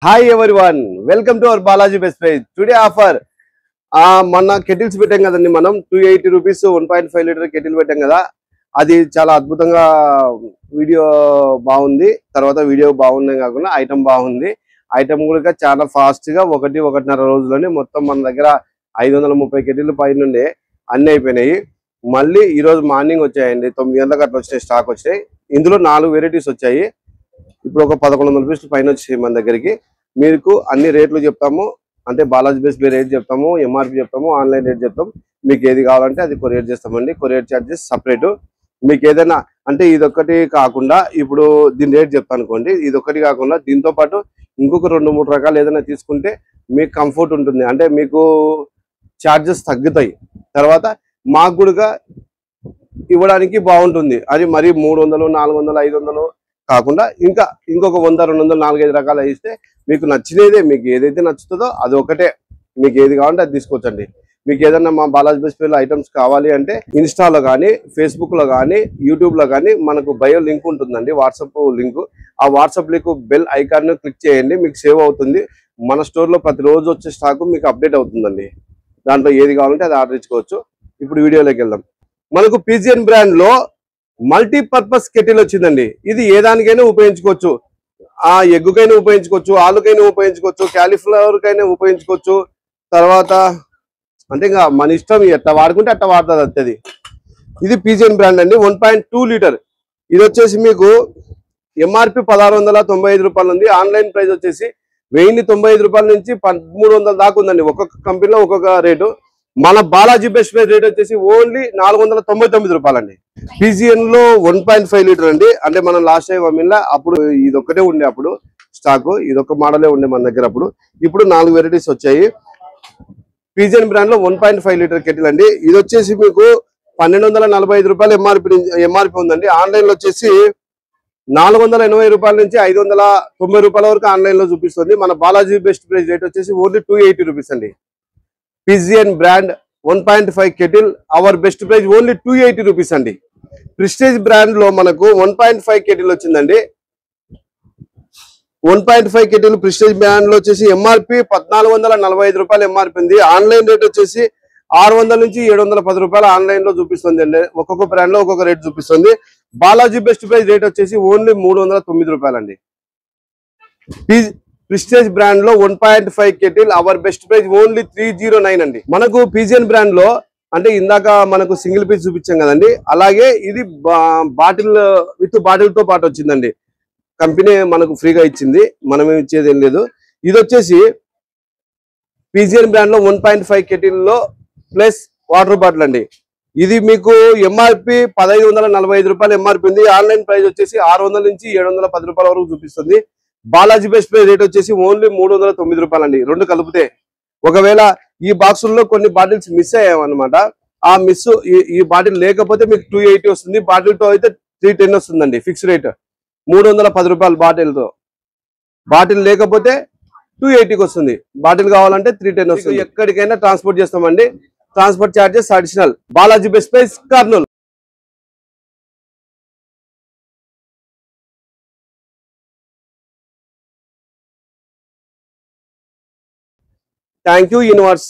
Hi everyone, welcome to our Balaji Best Page. Today offer మన kettles పెట్టాం కదండి మనం 280 రూపీస్ 1.5 లీటర్ కెటిల్ పెట్టాం కదా. అది చాలా అద్భుతంగా వీడియో బాగుంది. తర్వాత వీడియో బాగుంది కాకుండా ఐటమ్ బాగుంది. ఐటమ్ కూడా చాలా ఫాస్ట్ గా 1.5 రోజుల్లోనే మొత్తం మన దగ్గర 530 కెటిల్ పైన ఉండే అన్ని అయిపోయినాయి. మళ్ళీ ఈ రోజు మార్నింగ్ వచ్చాయండి, 9 గంటలకు అట్లా వచ్చాయి, స్టాక్ వచ్చాయి. ఇందులో 4 వెరైటీస్ వచ్చాయి. ఇప్పుడు ఒక 1100 రూపీస్ పైన వచ్చాయి మన దగ్గరికి. మీకు అన్ని రేట్లు చెప్తాము, అంటే బాలాజీ బేస్ రేట్ చెప్తాము, ఎంఆర్పి చెప్తాము, ఆన్లైన్ రేట్ చెప్తాం. మీకు ఏది కావాలంటే అది కొరియర్ చేస్తామండి. Courier charges separate. మీకు ఏదైనా అంటే ఇదొక్కటి కాకుండా ఇప్పుడు దీని రేట్ చెప్తాను అనుకోండి. ఇదొక్కటి కాకుండా దీంతో పాటు ఇంకొక 2-3 రకాలు ఏదైనా తీసుకుంటే మీకు కంఫర్ట్ ఉంటుంది, అంటే మీకు ఛార్జెస్ తగ్గుతాయి. తర్వాత మాకు కూడా ఇవ్వడానికి బాగుంటుంది. అది మరి 300, 400, 500 కాకుండా ఇంకొక 100, 200, 4-5 రకాలు ఇస్తే మీకు నచ్చినదే, మీకు ఏదైతే నచ్చుతుందో అది ఒకటే. మీకు ఏది కావాలంటే అది తీసుకోవచ్చండి. మీకు ఏదన్నా మా బాలాజీ బెస్ట్ పేలో ఐటమ్స్ కావాలి అంటే ఇన్స్టాలో కానీ, ఫేస్బుక్లో కానీ, యూట్యూబ్లో కానీ మనకు బయో లింక్ ఉంటుందండి, వాట్సాప్ లింక్. ఆ WhatsApp link bell icon click చేయండి, మీకు సేవ్ అవుతుంది. మన స్టోర్లో ప్రతిరోజు వచ్చే స్టాక్ మీకు అప్డేట్ అవుతుందండి. దాంట్లో ఏది కావాలంటే అది ఆర్డర్ ఇచ్చుకోవచ్చు. ఇప్పుడు వీడియోలోకి వెళ్దాం. మనకు పిజిఎన్ బ్రాండ్ లో మల్టీపర్పస్ కెటిల్ వచ్చిందండి. ఇది ఏ దానికైనా ఉపయోగించుకోవచ్చు. ఆ ఎగ్గుకైనా ఉపయోగించుకోవచ్చు, ఆలుకైనా ఉపయోగించుకోవచ్చు, క్యాలీఫ్లవర్ కైనా ఉపయోగించుకోవచ్చు. తర్వాత అంటే ఇంకా మన ఇష్టం, ఎట్లా వాడుకుంటే అట్లా వాడుతుంది అంతే. ఇది పిజిఎన్ బ్రాండ్ అండి, 1.2 లీటర్. ఇది వచ్చేసి మీకు ఎంఆర్పి 1695 రూపాయలు ఉంది. ఆన్లైన్ ప్రైస్ వచ్చేసి 1095 రూపాయల నుంచి 1300 దాకా ఉందండి. ఒక్కొక్క కంపెనీలో ఒక్కొక్క రేటు. మన బాలాజీ బెస్ట్ ప్రైస్ రేట్ వచ్చేసి ఓన్లీ 499 రూపాయలు అండి. పిజిఎన్ లో 1.5 లీటర్ అండి. అంటే మనం లాస్ట్ టైం అమ్మినా అప్పుడు ఇదొక్కటే ఉండే, అప్పుడు స్టాక్ ఇదొక మోడలే ఉండే మన దగ్గర. ఇప్పుడు 4 వెరైటీస్ వచ్చాయి. పిజిఎన్ బ్రాండ్ లో 1.5 లీటర్ కెటిల్ అండి. ఇది వచ్చేసి మీకు 1245 రూపాయలు ఎంఆర్పి ఉందండి. ఆన్లైన్ లో వచ్చేసి 480 రూపాయల నుంచి 590 రూపాయల వరకు ఆన్లైన్ లో చూపిస్తుంది. మన బాలాజీ బెస్ట్ ప్రైస్ రేట్ వచ్చేసి ఓన్లీ 280 రూపీస్ అండి. PGN brand 1.5 kettle, our best price only 280 rupees అండి. ప్రిస్టేజ్ బ్రాండ్ లో మనకు 1.5 కెటిల్ వచ్చిందండి. 1.5 కెటిల్ ప్రిస్టేజ్ బ్రాండ్ లో వచ్చేసి ఎంఆర్పి 1445 రూపాయలు ఎంఆర్పి ఉంది. ఆన్లైన్ రేట్ వచ్చేసి 600 నుంచి 710 రూపాయలు ఆన్లైన్ లో చూపిస్తుంది అండి. ఒక్కొక్క బ్రాండ్ లో ఒక్కొక్క రేట్ చూపిస్తుంది. బాలాజీ బెస్ట్ ప్రైస్ రేట్ వచ్చేసి ఓన్లీ 309 రూపాయలు అండి. ప్రిస్టేజ్ బ్రాండ్ లో 1.5 kettle, our best price only 309 అండి. మనకు పిజిఎన్ బ్రాండ్ లో అంటే ఇందాక మనకు సింగిల్ పీస్ చూపించాం కదండి, అలాగే ఇది బాటిల్ విత్ బాటిల్ తో పాటు వచ్చిందండి. కంపెనీ మనకు ఫ్రీగా ఇచ్చింది, మనం ఇచ్చేది ఏం లేదు. ఇది వచ్చేసి పిజిఎన్ బ్రాండ్ లో 1.5 కెటిల్ లో ప్లస్ వాటర్ బాటిల్ అండి. ఇది మీకు ఎంఆర్పి 1545 రూపాయలు ఎంఆర్పి ఉంది. ఆన్లైన్ ప్రైస్ వచ్చేసి 600 నుంచి 710 రూపాయల వరకు చూపిస్తుంది. బాలాజీ బెస్ట్ ప్రైస్ రేట్ వచ్చేసి ఓన్లీ 309 రూపాయలు అండి, రెండు కలిపితే. ఒకవేళ ఈ బాక్సుల్లో కొన్ని బాటిల్స్ మిస్ అయ్యామన్నమాట, ఆ మిస్ ఈ బాటిల్ లేకపోతే మీకు 280 వస్తుంది. బాటిల్ తో అయితే 310 వస్తుందండి. ఫిక్స్ రేట్ 310 రూపాయలు బాటిల్ తో. బాటిల్ లేకపోతే 280కి వస్తుంది. బాటిల్ కావాలంటే 310 వస్తుంది. ఎక్కడికైనా ట్రాన్స్పోర్ట్ చేస్తామండి. Transport charges additional. Balaji best price Kurnool. Thank you universe.